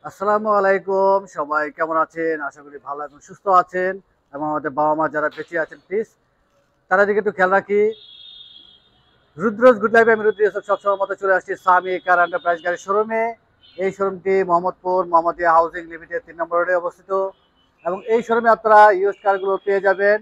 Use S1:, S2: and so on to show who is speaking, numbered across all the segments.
S1: আসসালামু আলাইকুম, সবাই কেমন আছেন? আশা করি ভালো এবং সুস্থ আছেন। এবং আমাদের বাবা মা যারা বেঁচে আছেন প্লিজ তারা দিকে একটু খেয়াল রাখি। রুদ্রজ গুড লাইফে আমি রুদ্র সবসময় মতো চলে আসছি সামি কার এন্টারপ্রাইজ গাড়ির শোরুমে। এই শোরুমটি মোহাম্মদপুর মোহাম্মদিয়া হাউজিং লিমিটেড 3 নম্বর রোডে অবস্থিত। এবং এই শোরুমে আপনারা ইউজ কারগুলো পেয়ে যাবেন।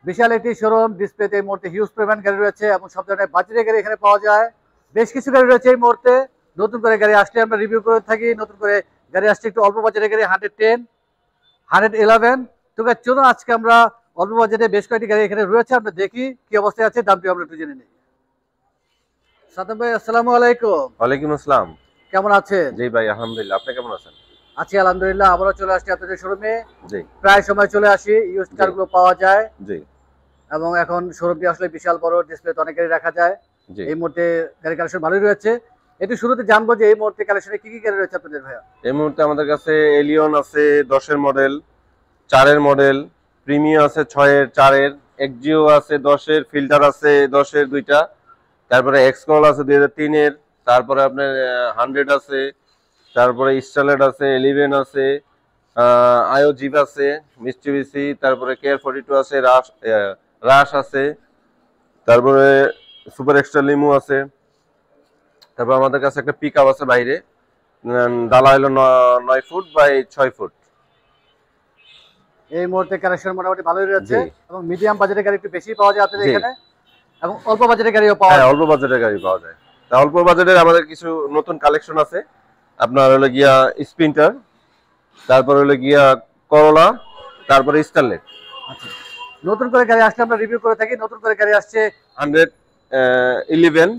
S1: বিশাল একটি শোরুম, ডিসপ্লেতে এই মুহূর্তে হিউজ পরিমাণ গাড়ি রয়েছে এবং সব ধরনের বাজেটের গাড়ি এখানে পাওয়া যায়। বেশ কিছু গাড়ি রয়েছে এই মুহূর্তে। নতুন করে গাড়ি আসলে আমরা রিভিউ করে থাকি। নতুন করে গাড়ি আসছে একটু অল্প বাজেটের গাড়ি 110, 111। তো guys, চলুন আজকে আমরা অল্প বাজেটে বেশ কয়েকটি গাড়ি এখানে রয়েছে, আমরা দেখি কি অবস্থায় আছে, দামটি আমরা একটু জেনে নিই। সাদ্দাম ভাই, আসসালামু আলাইকুম।
S2: ওয়ালাইকুম আসসালাম।
S1: কেমন আছেন?
S2: জি ভাই, আলহামদুলিল্লাহ। আপনি কেমন আছেন?
S1: আছি আলহামদুলিল্লাহ। আবারও চলে আসছি আপনাদের শোরুমে।
S2: জি
S1: প্রায় সময় চলে আসি, ইউজ
S2: জি
S1: কারগুলো পাওয়া যায়।
S2: জি
S1: এবং এখন শোরুমটি আসলে বিশাল বড়, ডিসপ্লেতে অনেক গাড়ি রাখা যায়।
S2: জি
S1: এই মুহূর্তে গাড়ি কালেকশন ভালোই রয়েছে। একটু শুরুতে জানবো যে এই মুহূর্তে কালেকশনে কি কি গাড়ি রয়েছে আপনাদের ভাইয়া?
S2: এই মুহূর্তে আমাদের কাছে এলিয়ন আছে 10-এর মডেল, 4-এর মডেল, প্রিমিয়াম আছে 6-এর, 4-এর, এক্সজিও আছে 10-এর, ফিল্টার আছে 10-এর দুইটা, তারপরে এক্সকল আছে 2003-এর, তারপরে আপনার 100 আছে, তারপরে স্টারলেট আছে, 11 আছে, আইও জিপ আছে, মিস্টিবিসি, তারপরে কেয়ার 42 আছে, রাশ আছে, তারপরে সুপার এক্সট্রা লিমু আছে। তারপর আমাদের কাছে একটা পিক আপ আছে বাইরে, ডালা হলো 9 ফুট বাই 6 ফুট।
S1: এই মুহূর্তে কালেকশন মোটামুটি ভালোই রয়েছে।
S2: জি
S1: এবং মিডিয়াম বাজেটের গাড়ি একটু বেশি পাওয়া যায় আপনাদের
S2: জি
S1: এখানে। এবং অল্প বাজেটের গাড়িও পাওয়া
S2: হ্যাঁ,
S1: যায়।
S2: অল্প বাজেটের গাড়ি পাওয়া যায়। তা অল্প বাজেটের আমাদের কিছু নতুন কালেকশন আছে। আপনার হলো গিয়া স্প্রিন্টার, তারপর হলো গিয়া করলা, তারপরে স্টারলেট।
S1: আচ্ছা, নতুন করে গাড়ি আসলে আমরা রিভিউ করে থাকি। নতুন করে গাড়ি আসছে
S2: 111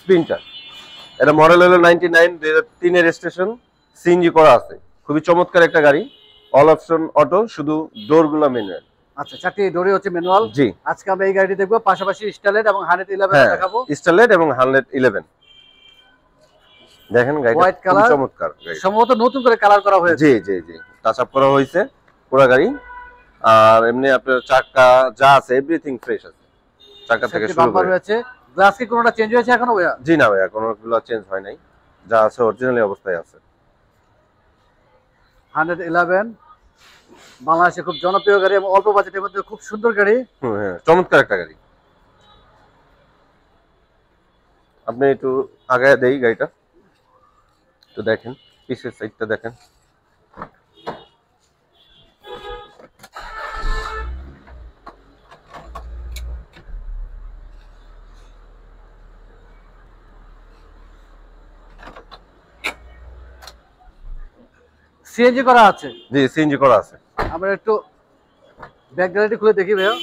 S2: স্প্রিন্টার, এটা মডেল হলো 99, 2003-এর রেজিস্ট্রেশন, সিএনজি করা আছে। খুবই চমৎকার একটা গাড়ি, অল অপশন অটো, শুধু ডোরগুলো ম্যানুয়াল।
S1: আচ্ছা, চারটি ডোরে হচ্ছে ম্যানুয়াল।
S2: জি
S1: আজকে আমরা এই গাড়িটি দেখবো, পাশাপাশি স্টারলেট এবং 111
S2: হ্যাঁ,
S1: দেখাবো।
S2: স্টারলেট এবং 111 দেখেন, গাড়িটা
S1: হোয়াইট
S2: খুবই
S1: কালার,
S2: চমৎকার গাড়ি।
S1: সম্ভবত নতুন করে কালার করা হয়েছে।
S2: জি জি জি টাচ আপ করা হয়েছে পুরো গাড়ি। আর এমনি আপনার চাকা যা আছে এভরিথিং ফ্রেশ আছে, চাকা থেকে
S1: সেফটি
S2: শুরু
S1: বাম্পার
S2: করে।
S1: রয়েছে। গ্লাস কি কোনোটা চেঞ্জ হয়েছে এখনো ভাইয়া?
S2: জি না ভাইয়া, কোনোগুলো চেঞ্জ হয় নাই, যা আছে অরিজিনালি অবস্থায় আছে।
S1: 111 বাংলাদেশে খুব জনপ্রিয় গাড়ি এবং অল্প বাজেটের মধ্যে খুব সুন্দর গাড়ি।
S2: হ্যাঁ, চমৎকার একটা গাড়ি। আপনি একটু আগায় দেই গাড়িটা, একটু দেখেন, পিছের সাইডটা দেখেন।
S1: সিএনজি করা আছে।
S2: জি, সিএনজি করা আছে।
S1: আমরা একটু ব্যাক গ্যালারিটি খুলে দেখি ভাইয়া।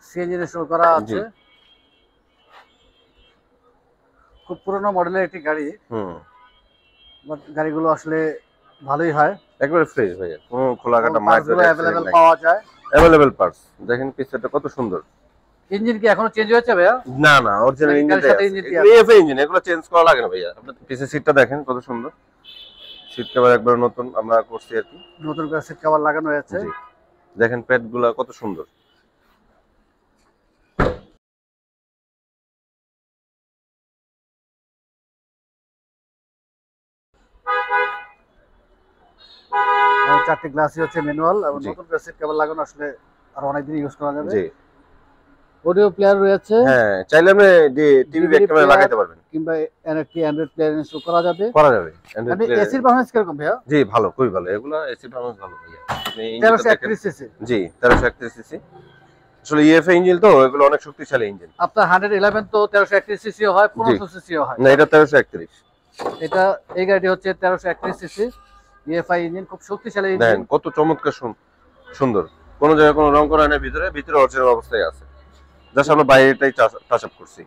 S1: সিএনজি ইনস্টল করা
S2: জি
S1: আছে। খুব পুরোনো মডেলের একটি গাড়ি,
S2: হুম,
S1: বাট গাড়িগুলো আসলে ভালোই হয়।
S2: একবারে ফ্রেশ ভাইয়া, কোনো খোলা
S1: এবং
S2: কাটা
S1: পার্টসগুলো
S2: মার্কেট
S1: অ্যাভেলেবেল
S2: নাই।
S1: পাওয়া যায়।
S2: অ্যাভেলেবেল পার্টস দেখেন, পিছটা কত সুন্দর।
S1: ইঞ্জিন কি এখনো চেঞ্জ হয়েছে ভাইয়া?
S2: না না, অরিজিনাল
S1: নাকি গাড়ির
S2: ইঞ্জিনটাই
S1: সাথে
S2: আছে।
S1: ইঞ্জিনটি
S2: এগুলো
S1: আছে?
S2: এফআই ইঞ্জিন, এগুলো চেঞ্জ করা লাগে না ভাইয়া। আপনার পিছের সিটটা দেখেন কত সুন্দর, সিট কভার একবার নতুন আমরা করছি আর কি।
S1: নতুন করে সিট কভার লাগানো হয়েছে।
S2: জি, দেখেন প্যাডগুলো কত সুন্দর।
S1: এবং চারটি গ্লাসই হচ্ছে ম্যানুয়াল এবং
S2: জি
S1: নতুন করে সিট কভার লাগানো, আসলে আর অনেকদিন ইউজ করা যাবে।
S2: জি
S1: অডিও প্লেয়ার রয়েছে।
S2: হ্যাঁ, চাইলে আপনি টিভি ব্যাক ক্যামেরা লাগাইতে পারবেন।
S1: কিংবা এনএফটি অ্যান্ড্রয়েড প্লেয়ার ইনস্টল করা যাবে।
S2: করা যাবে
S1: আপনি এসির পারফরম্যান্স কিরকম ভাইয়া?
S2: জি ভালো, খুবই ভালো। এগুলো এসি পারফরম্যান্স ভালো ভাইয়া। আপনি ইঞ্জিনটা দেখেন।
S1: 1331 সিসি।
S2: জি, 1331 সিসি। আসলে ইএফআই ইঞ্জিন তো, এগুলো অনেক শক্তিশালী ইঞ্জিন।
S1: আপনার 111 তো 1331 সিসিও হয়,
S2: জি
S1: 1500 সিসিও হয়।
S2: না, এটা 1331।
S1: এটা এই গাড়িটি হচ্ছে 1331 সিসি ইএফআই ইঞ্জিন, খুব শক্তিশালী
S2: দেখেন
S1: ইঞ্জিন।
S2: কত চমৎকার সুন্দর, কোনো জায়গায় কোনো রং করা হয় না, ভিতরে ভিতরে অরিজিনাল অবস্থায় আছে। জাস্ট আমরা বাইরেটাই টাচ আপ করছি।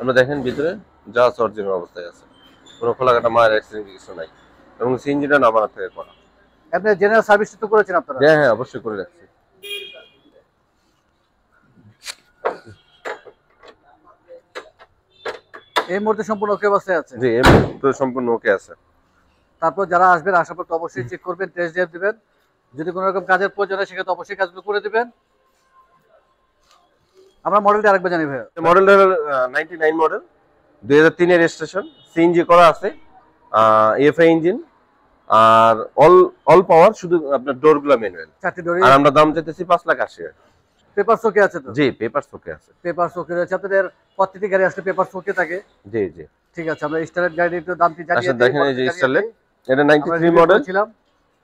S2: আমরা দেখেন ভিতরে যা আছে অরিজিনাল অবস্থায় আছে, কোনো খোলাকাটা মায়ের অ্যাক্সিডেন্ট কিছু নাই। এবং সিএনজিটা না বানাতে থেকে করা।
S1: আপনি জেনারেল সার্ভিস তো করেছেন আপনারা?
S2: হ্যাঁ হ্যাঁ, অবশ্যই করে রাখছি।
S1: এই মুহূর্তে সম্পূর্ণ ওকে অবস্থায় আছে।
S2: জি, এমনি তো সম্পূর্ণ ওকে আছে।
S1: তারপর যারা আসবেন আসার পর তো অবশ্যই চেক করবেন, টেস্ট ড্রাইভ দিবেন। যদি কোনো রকম কাজের প্রয়োজন হয় সেক্ষেত্রে অবশ্যই কাজগুলো করে দিবেন। আমরা মডেলটা আরেকবার জানি ভাইয়া।
S2: মডেলটা হলো 99 মডেল, 2003 এর রেজিস্ট্রেশন, সিএনজি করা আছে, এফআই ইঞ্জিন, আর অল পাওয়ার, শুধু আপনার ডোর গুলো ম্যানুয়াল।
S1: চারটি ডোরি।
S2: আর আমরা দাম চাইতেছি 5,80,000।
S1: পেপার ওকে আছে তো?
S2: জি, পেপারস ওকে আছে।
S1: পেপার ওকে রয়েছে আপনাদের, প্রত্যেকটি গাড়ি আসলে পেপার ওকে থাকে।
S2: জি জি,
S1: ঠিক আছে, আমরা স্টারের গাড়ির একটু দামটি জানিয়ে
S2: আচ্ছা
S1: দিই।
S2: দেখেন এই যে স্টারলেট, এটা 93
S1: আমরা
S2: মডেল,
S1: ছিলাম।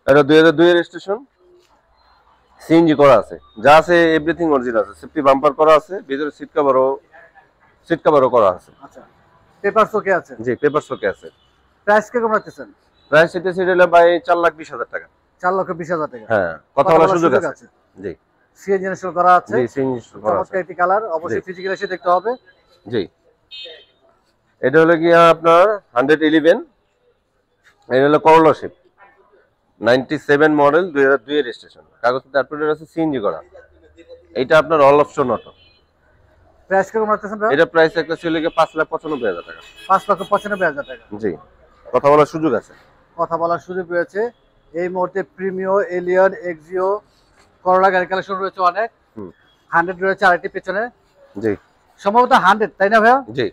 S2: এটা 2002 এর রেজিস্ট্রেশন, সিএনজি করা আছে, যা আছে এভরিথিং অরিজিনাল আছে, সেফটি বাম্পার করা আছে, ভিতরে সিট কভারও করা আছে।
S1: আচ্ছা, পেপার ওকে আছে।
S2: জি, পেপারস ওকে আছে।
S1: প্রাইস কে কেমন রাখতেছেন?
S2: প্রাইস এটা ছিল ভাই 4,20,000 টাকা।
S1: 4,20,000 টাকা।
S2: হ্যাঁ, কথা বলার সুযোগ আছে। জি,
S1: সিএনজি ইনস্টল করা আছে।
S2: জি, সিএনজি করা আছে।
S1: চমৎকার একটি কালার, অবশ্যই ফিজিক্যালি এসে দেখতে হবে।
S2: জি, এটা হলো কি আপনার 111, এটা হলো করলা শেপ, 97 মডেল, 2002 এর রেজিস্ট্রেশন, কাগজপত্র আপডেট আছে, সিএনজি করা। এটা আপনার অল অপশন অটো।
S1: প্রাইস কেমন রাখতেছেন ভাই?
S2: এটা প্রাইস একটা ছিল কি 5,95,000 টাকা।
S1: 5,95,000 টাকা।
S2: জি, কথা বলার সুযোগ আছে।
S1: কথা বলার সুযোগ রয়েছে। এই মুহূর্তে প্রিমিও, এলিয়ন, এক্সিও, করলা গাড়ি কালেকশন রয়েছে অনেক। 100 রয়েছে আরেকটি পেছনে,
S2: জি,
S1: সম্ভবত 100, তাই না ভাইয়া?
S2: জি,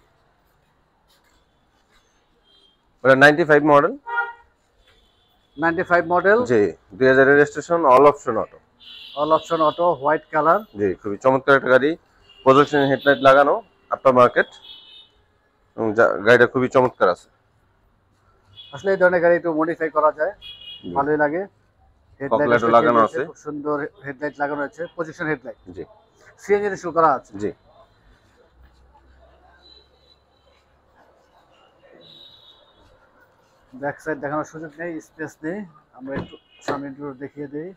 S2: ওটা 95 মডেল,
S1: 95 মডেল,
S2: জি, 2000 এর registration, all option auto.
S1: All option auto, white colour.
S2: জি, খুবই চমৎকার একটা গাড়ি, প্রজেকশন হেডলাইট লাগানো, আফটার মার্কেট, এবং গাড়িটা খুবই চমৎকার আছে।
S1: আসলে এই ধরনের গাড়ি একটু মডিফাই করা যায়, ভালোই লাগে।
S2: হেডলাইটও লাগানো আছে,
S1: খুব সুন্দর হেডলাইট লাগানো আছে, পজিশন হেডলাইট।
S2: জি,
S1: সিএনজি ইনস্টল করা আছে।
S2: জি,
S1: ব্যাক সাইড দেখানোর সুযোগ নেই, স্পেস নেই, আমরা একটু সামনে একটু দেখিয়ে দেই।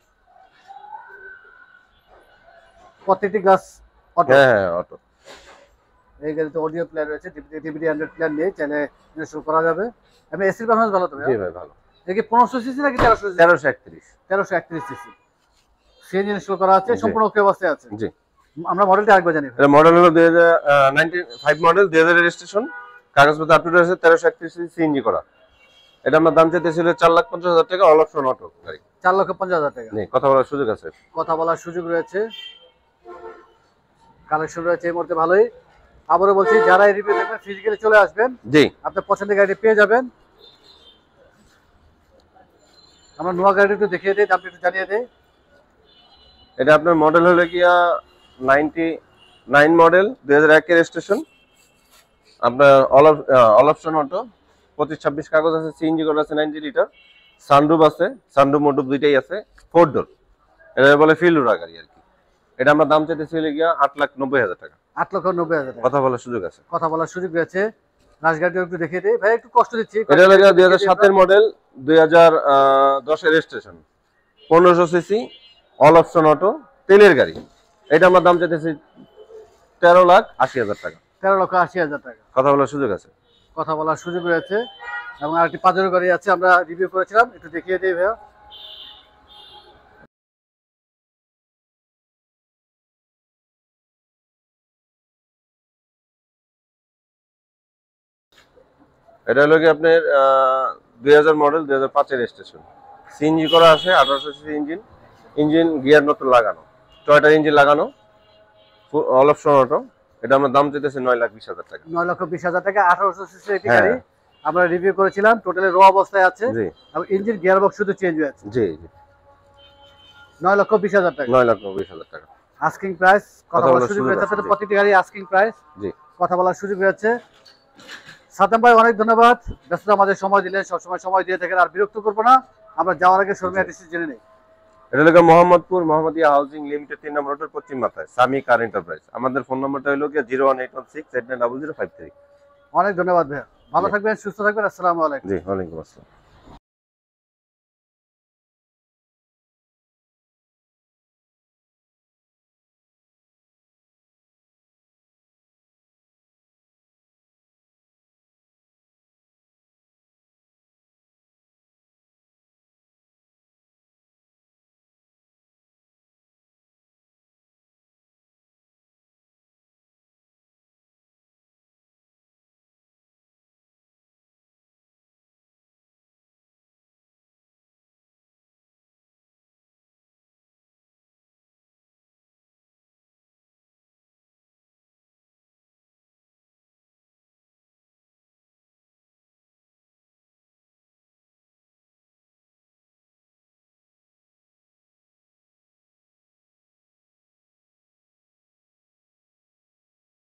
S1: প্রত্যেকটি গ্লাস অটো।
S2: হ্যাঁ হ্যাঁ, অটো।
S1: এই গাড়িতে অডিও প্লেয়ার রয়েছে, ডিভিডি 100 প্লেয়ার নেই, চাইলে ইনস্টল করা যাবে। আমি এসির পারফরম্যান্স ভালো তো
S2: জি ভাই, ভালো।
S1: এটা কি 1500 সিসি নাকি 1300 সিসি?
S2: 1331।
S1: 1331 সিসি। সিএনজি ইনস্টল করা আছে,
S2: জি।
S1: সম্পূর্ণ ওকে অবস্থায় আছে।
S2: জি,
S1: আমরা মডেলটা আরেকবার জানি।
S2: এটা মডেল হলো 95 মডেল, 2000 এর রেজিস্ট্রেশন, কাগজপত্র আপডেট আছে, 1331 সিএনজি করা। এটা আমরা দাম চাইতেছিল 4,50,000 টাকা, অল অপশন অটো গাড়ি।
S1: 4,50,000 টাকা।
S2: জি, কথা বলার সুযোগ আছে।
S1: কথা বলার সুযোগ রয়েছে, কালেকশন রয়েছে এই মুহূর্তে ভালোই। আবারও বলছি, যারা এই রিভিউ দেখবেন ফিজিক্যালি চলে আসবেন,
S2: জি,
S1: আপনার পছন্দের গাড়ি পেয়ে যাবেন। আমরা নোয়া গাড়ি একটু দেখিয়ে দিই, দামটা একটু জানিয়ে দিই।
S2: এটা আপনার মডেল হলো গিয়া 99 মডেল, 2001 এর রেজিস্ট্রেশন, আপনার অল অপশন অটো, 25-26 কাগজ আছে, সিএনজি করা আছে, 90 লিটার, সানরুফ আছে, সানরুফ মোটরুফ দুইটাই আছে, 4 ডোর। এটা বলে ফিল্ডুরা গাড়ি আর কি। এটা আমরা দাম চাইতেছি গিয়া 8,90,000 টাকা।
S1: 8,90,000 টাকা।
S2: কথা বলার সুযোগ আছে।
S1: কথা বলার সুযোগ রয়েছে। রাজগাড়িটা একটু দেখিয়ে দিই ভাই, একটু কষ্ট দিচ্ছি।
S2: এটা হলো 2007 এর মডেল, 2010 এর registration, 1500 CC, all option auto, তেলের গাড়ি। এটা আমরা দাম চাইতেছি 13,80,000 টাকা।
S1: 13,80,000 টাকা।
S2: কথা বলার সুযোগ আছে।
S1: কথা বলার সুযোগ রয়েছে। এবং আরেকটি পাজেরো গাড়ি আছে, আমরা রিভিউ করেছিলাম, একটু দেখিয়ে দিই ভাইয়া।
S2: এটা হলো কি আপনার 2000 মডেল, 2005 এর রেজিস্ট্রেশন, সিএনজি করা আছে, 1800 সিসি ইঞ্জিন, গিয়ার নতুন লাগানো, টয়োটার ইঞ্জিন লাগানো, অল অপশন অটো। এটা আমরা দাম চাইতেছি 9,20,000 টাকা।
S1: 9,20,000 টাকা, 1800 সিসির একটি
S2: হ্যাঁ।
S1: গাড়ি আমরা রিভিউ করেছিলাম, টোটালি র অবস্থায় আছে।
S2: জি,
S1: এবং ইঞ্জিন গিয়ার বক্স শুধু চেঞ্জ হয়েছে।
S2: জি, জি,
S1: 9,20,000 টাকা
S2: 9,20,000 টাকা।
S1: Asking price. কথা বলার সুযোগ রয়েছে,
S2: আছে, জি।
S1: প্রতিটি গাড়ি আস্কিং প্রাইস।
S2: জি,
S1: কথা বলার সুযোগ রয়েছে। সাদ্দাম ভাই, অনেক ধন্যবাদ, ব্যস্ততা আমাদের সময় দিলেন, সবসময় সময় দিয়ে থাকেন, আর বিরক্ত করবো না। আমরা যাওয়ার আগে শোরুম অ্যাড্রেস জেনে নেই।
S2: এটা হলো মোহাম্মদপুর মোহাম্মদিয়া হাউজিং লিমিটেড, 3 নম্বর রোডের পশ্চিম মাথায়, সামি কার এন্টারপ্রাইজ। আমাদের ফোন নাম্বারটা হলো 01816890053।
S1: অনেক ধন্যবাদ ভাইয়া, ভালো
S2: জি।
S1: থাকবেন, সুস্থ থাকবেন। আসসালামু আলাইকুম।
S2: জি, ওয়ালাইকুম আসসালাম।